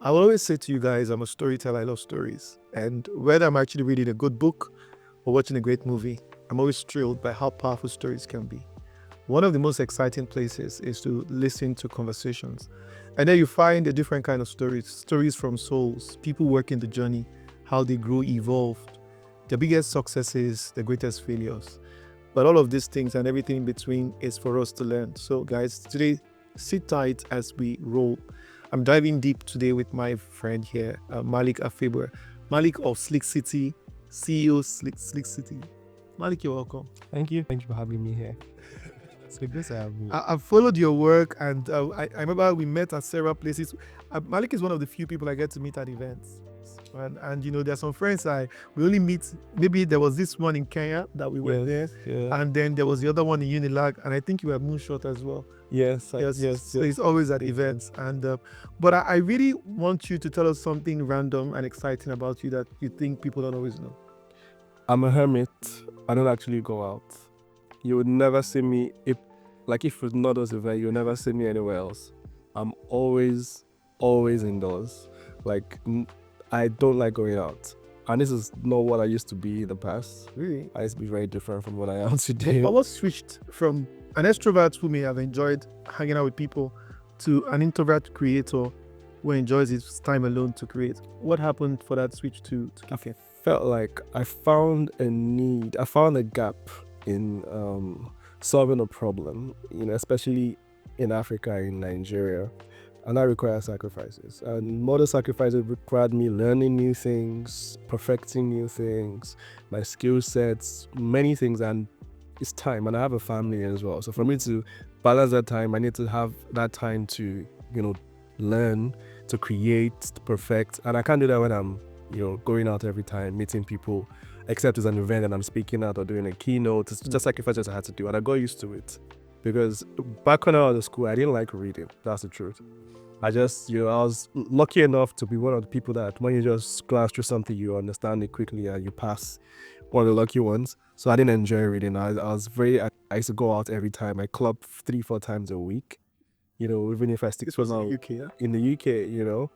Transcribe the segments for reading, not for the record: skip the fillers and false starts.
I will always say to you guys, I'm a storyteller. I love stories. And whether I'm actually reading a good book or watching a great movie, I'm always thrilled by how powerful stories can be. One of the most exciting places is to listen to conversations. And then you find a different kind of stories from souls, people working the journey, how they grew, evolved, the biggest successes, the greatest failures. But all of these things and everything in between is for us to learn. So, guys, today, sit tight as we roll. I'm diving deep today with my friend here, Malik Afeber. Malik of Slick City, CEO Slick City. Malik, you're welcome. Thank you. Thank you for having me here. It's a good to have you. I've followed your work, and I remember we met at several places. Malik is one of the few people I get to meet at events. And you know, there are some friends we only meet. Maybe there was this one in Kenya that we were there, and then there was the other one in Unilag, and I think you were Moonshot as well. Yes. So it's always at events, and but I really want you to tell us something random and exciting about you that you think people don't always know. I'm a hermit. I don't actually go out. You would never see me if it's not those events, you'll never see me anywhere else. I'm always indoors. I don't like going out. And this is not what I used to be in the past. Really? I used to be very different from what I am today. But what switched from an extrovert who may have enjoyed hanging out with people to an introvert creator who enjoys his time alone to create? What happened for that switch to kick in? Felt like I found a gap in solving a problem, especially in Africa, in Nigeria. And that requires sacrifices. And more the sacrifices required me learning new things, perfecting new things, my skill sets, many things. And it's time. And I have a family as well. So for me to balance that time, I need to have that time to, learn, to create, to perfect. And I can't do that when I'm, going out every time, meeting people, except it's an event and I'm speaking out or doing a keynote. It's just sacrifices I had to do. And I got used to it. Because back when I was at school, I didn't like reading. That's the truth. I was lucky enough to be one of the people that when you just glance through something, you understand it quickly and you pass. One of the lucky ones. So I didn't enjoy reading. I used to go out every time. I club 3-4 times a week. Even if I stick. This was in the UK, yeah? In the UK,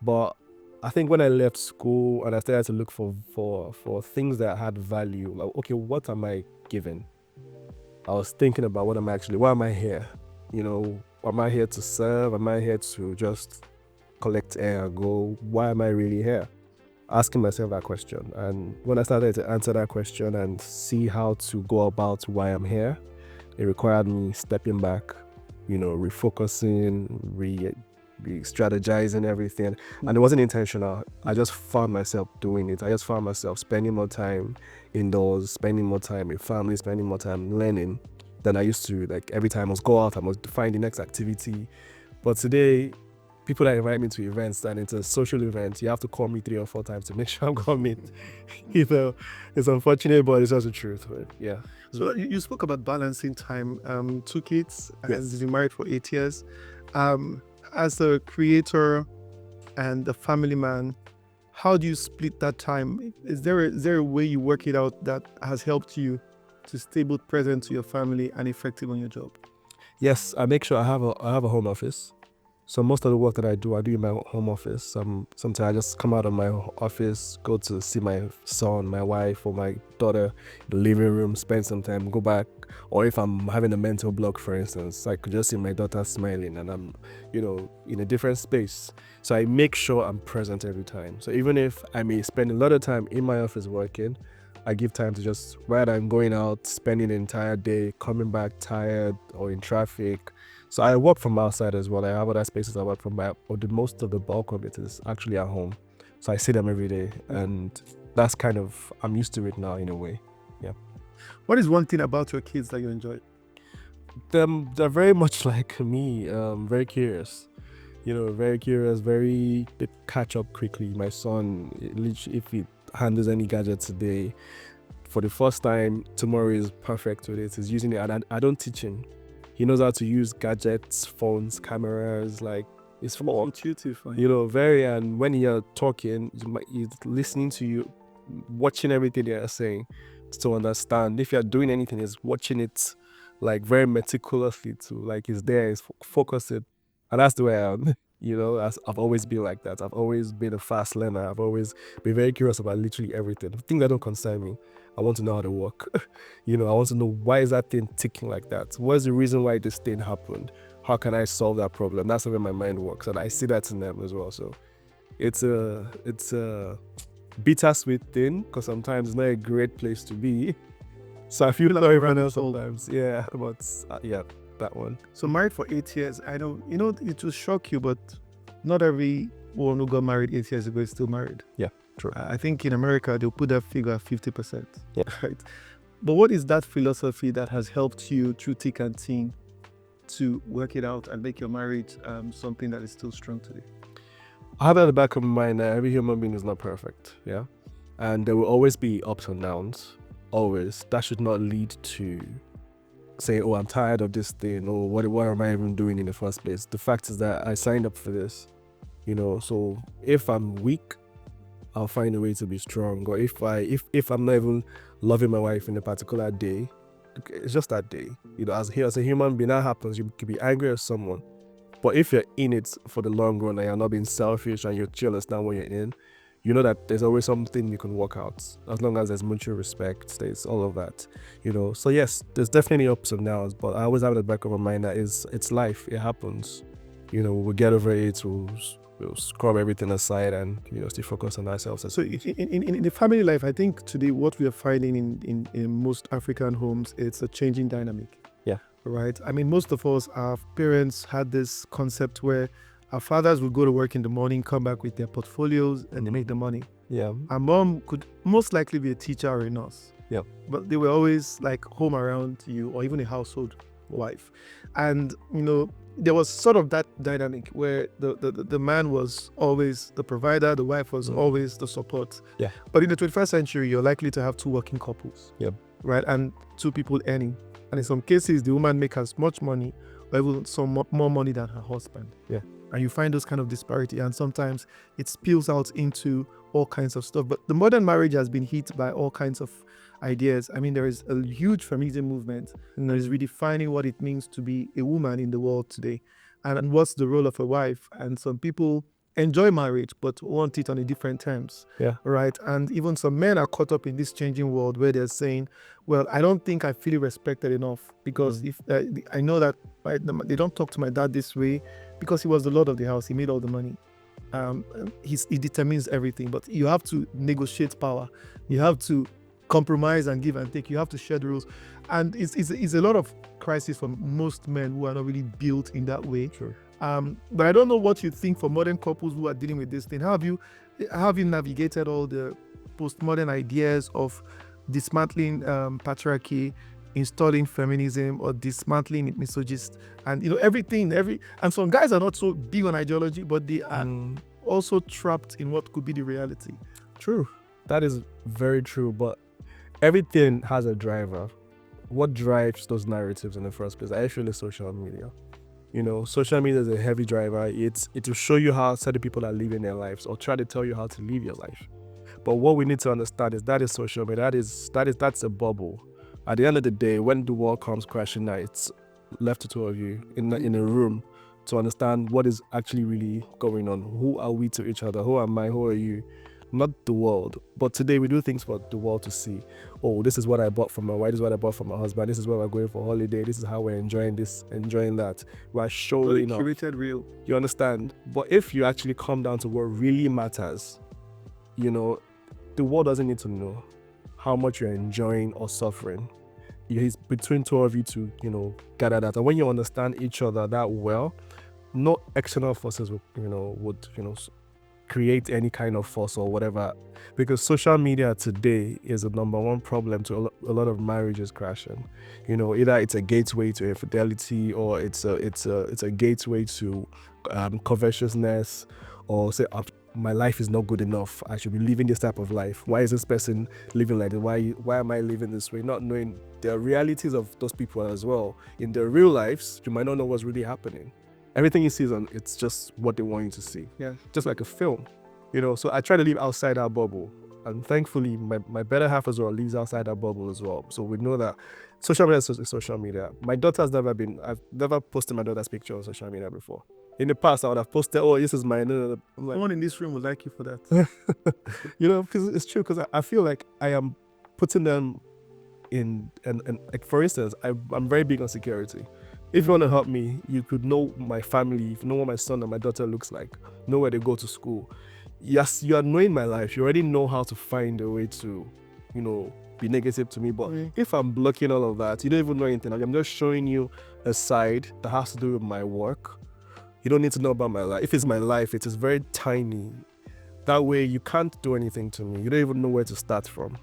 But I think when I left school and I started to look for things that had value, like, okay, what am I giving? I was thinking about why am I here? Am I here to serve? Am I here to just collect air and go? Why am I really here? Asking myself that question. And when I started to answer that question and see how to go about why I'm here, it required me stepping back, refocusing, re-strategizing everything. And it wasn't intentional. I just found myself doing it. I just found myself spending more time indoors, spending more time with family, spending more time learning than I used to. Like every time I must go out, I must find the next activity. But today, people that invite me to events and into social events, you have to call me 3 or 4 times to make sure I'm coming. It's unfortunate, but it's just the truth. But yeah. So you spoke about balancing time. 2 kids, Yes. and you've been married for 8 years. As a creator and a family man, how do you split that time? Is there a way you work it out that has helped you to stay both present to your family and effective on your job? Yes, I make sure I have a home office. So most of the work that I do in my home office. Sometimes I just come out of my office, go to see my son, my wife, or my daughter in the living room, spend some time, go back. Or if I'm having a mental block, for instance, I could just see my daughter smiling and I'm, in a different space. So I make sure I'm present every time. So even if I may spend a lot of time in my office working, I give time to just, rather than going out, spending the entire day, coming back tired or in traffic. So I work from outside as well. I have other spaces I work from, but most of the bulk of it is actually at home. So I see them every day, and that's I'm used to it now in a way. Yeah. What is one thing about your kids that you enjoy? They're very much like me, very curious. Very curious, they catch up quickly. My son, literally, if he handles any gadget today, for the first time, tomorrow is perfect with it. He's using it, and I don't teach him. He knows how to use gadgets, phones, cameras, it's fun. Intuitive. Very, and when you're talking, he's listening to you, watching everything you're saying to understand. If you're doing anything, he's watching it very meticulously too. He's there, he's focusing. And that's the way I am. You know, as I've always been like that. I've always been a fast learner. I've always been very curious about literally everything. Things that don't concern me, I want to know how to work. You know, I want to know, why is that thing ticking like that? What's the reason why this thing happened? How can I solve that problem? That's the way my mind works, and I see that in them as well. So it's a bittersweet thing, because sometimes it's not a great place to be. So I feel like everyone else sometimes. Yeah, but yeah, that one. So married for 8 years. I know, it will shock you, but not every woman who got married 8 years ago is still married. Yeah, true. I think in America, they'll put that figure at 50%. Yeah. Right. But what is that philosophy that has helped you through thick and thin to work it out and make your marriage something that is still strong today? I have that at the back of my mind that every human being is not perfect. Yeah. And there will always be ups and downs. Always. That should not lead to say, oh, I'm tired of this thing, or what am I even doing in the first place? The fact is that I signed up for this, so if I'm weak, I'll find a way to be strong. Or if I'm not even loving my wife in a particular day, it's just that day. As a human being, that happens. You could be angry at someone, but if you're in it for the long run and you're not being selfish and you understand what you're in, you know that there's always something you can work out, as long as there's mutual respect, there's all of that, So yes, there's definitely ups and downs, but I always have in the back of my mind that it's life. It happens. We'll get over it. We'll scrub everything aside and still focus on ourselves. So in the family life, I think today what we are finding in most African homes, it's a changing dynamic. Yeah. Right. I mean, most of us, our parents had this concept where our fathers would go to work in the morning, come back with their portfolios, and they make the money. Yeah. Our mom could most likely be a teacher or a nurse. Yeah. But they were always like home around you, or even a household wife. And, there was sort of that dynamic where the man was always the provider, the wife was always the support. Yeah. But in the 21st century, you're likely to have two working couples. Yeah. Right? And two people earning. And in some cases, the woman makes as much money, or even some more money than her husband. Yeah. And you find those kind of disparity, and sometimes it spills out into all kinds of stuff. But the modern marriage has been hit by all kinds of ideas. I mean, there is a huge feminism movement, and there is redefining what it means to be a woman in the world today, and what's the role of a wife. And some people enjoy marriage but want it on a different terms. Yeah. Right. And even some men are caught up in this changing world where they're saying, well, I don't think I feel respected enough, because if I know that they don't talk to my dad this way, because he was the lord of the house, he made all the money. He determines everything, but you have to negotiate power. You have to compromise and give and take. You have to share the rules. And it's a lot of crisis for most men who are not really built in that way. Sure. But I don't know what you think for modern couples who are dealing with this thing. How have you navigated all the postmodern ideas of dismantling patriarchy, installing feminism, or dismantling misogynist, and everything, and some guys are not so big on ideology, but they are also trapped in what could be the reality. True. That is very true, but everything has a driver. What drives those narratives in the first place? Actually, social media. Social media is a heavy driver. It will show you how certain people are living their lives, or try to tell you how to live your life. But what we need to understand is that is social media. That's a bubble. At the end of the day, when the world comes crashing down, it's left to two of you in a room to understand what is actually really going on. Who are we to each other? Who am I? Who are you? Not the world. But today we do things for the world to see. Oh, this is what I bought from my wife. This is what I bought from my husband. This is where we're going for holiday. This is how we're enjoying this, enjoying that. We're showing up. Curated real. You understand? But if you actually come down to what really matters, the world doesn't need to know how much you're enjoying or suffering. It's between two of you to, gather that. And when you understand each other that well, no external forces would create any kind of force or whatever, because social media today is the number one problem to a lot of marriages crashing. Either it's a gateway to infidelity, or it's a gateway to covetousness, or say, my life is not good enough, I should be living this type of life. Why is this person living like this? Why am I living this way? Not knowing the realities of those people as well. In their real lives, you might not know what's really happening. Everything you see it's just what they want you to see. Yeah. Just like a film. So I try to live outside our bubble. And thankfully, my better half as well lives outside our bubble as well. So we know that social media is social media. I've never posted my daughter's picture on social media before. In the past, I would have posted, "Oh, this is my." I'm like, No one in this room would like you for that. because it's true. Because I feel like I am putting them in, and like for instance, I'm very big on security. If you want to help me, you could know my family, if you know what my son and my daughter looks like, know where they go to school. Yes, you are knowing my life. You already know how to find a way to, be negative to me. But if I'm blocking all of that, you don't even know anything. I'm just showing you a side that has to do with my work. You don't need to know about my life. If it's my life, it is very tiny. That way, you can't do anything to me. You don't even know where to start from.